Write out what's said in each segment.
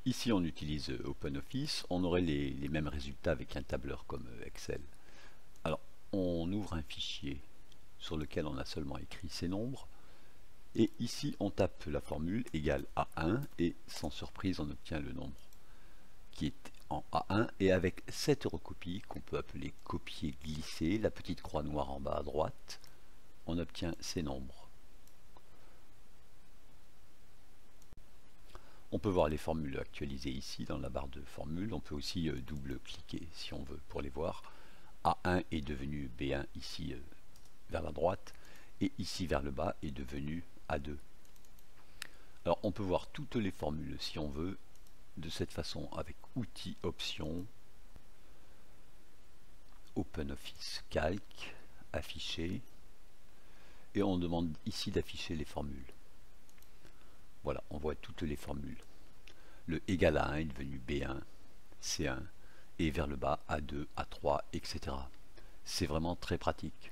Ici on utilise OpenOffice, on aurait les mêmes résultats avec un tableur comme Excel. Alors on ouvre un fichier sur lequel on a seulement écrit ces nombres, et ici on tape la formule égale A1 et sans surprise on obtient le nombre qui est en A1, et avec cette recopie qu'on peut appeler copier-glisser, la petite croix noire en bas à droite, on obtient ces nombres. On peut voir les formules actualisées ici dans la barre de formules. On peut aussi double-cliquer si on veut pour les voir. A1 est devenu B1 ici vers la droite, et ici vers le bas est devenu A2. Alors on peut voir toutes les formules si on veut de cette façon avec outils, options, OpenOffice Calc, afficher, et on demande ici d'afficher les formules. Voilà, on voit toutes les formules. Le égal à 1 est devenu B1, C1, et vers le bas A2, A3, etc. C'est vraiment très pratique.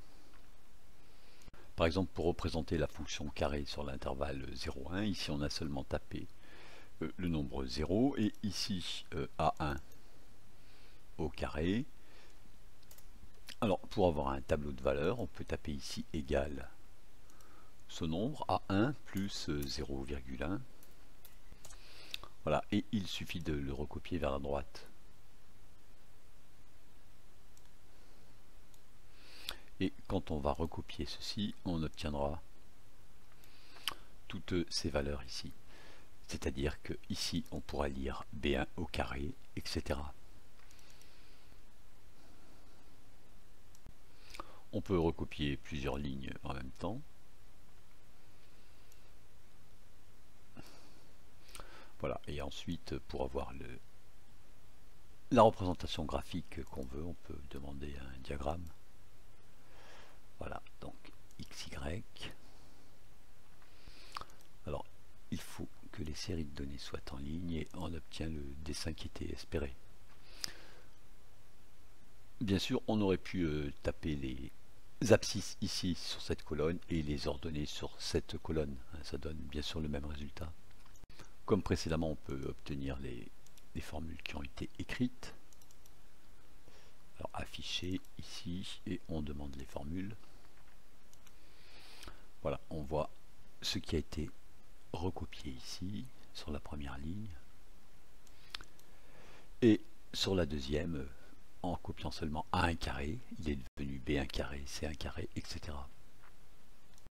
Par exemple, pour représenter la fonction carré sur l'intervalle 0,1, ici on a seulement tapé le nombre 0, et ici A1 au carré. Alors pour avoir un tableau de valeurs, on peut taper ici égal ce nombre A1 plus 0,1. Voilà, et il suffit de le recopier vers la droite. Et quand on va recopier ceci, on obtiendra toutes ces valeurs ici. C'est-à-dire que ici, on pourra lire B1 au carré, etc. On peut recopier plusieurs lignes en même temps. Voilà, et ensuite, pour avoir la représentation graphique qu'on veut, on peut demander un diagramme. Voilà, donc XY. Alors, il faut que les séries de données soient en ligne et on obtient le dessin qui était espéré. Bien sûr, on aurait pu taper les abscisses ici sur cette colonne et les ordonner sur cette colonne. Ça donne bien sûr le même résultat. Comme précédemment, on peut obtenir les formules qui ont été écrites. Alors afficher ici, et on demande les formules. Voilà, on voit ce qui a été recopié ici sur la première ligne, et sur la deuxième, en copiant seulement A1 carré, il est devenu B1 carré, C1 carré, etc.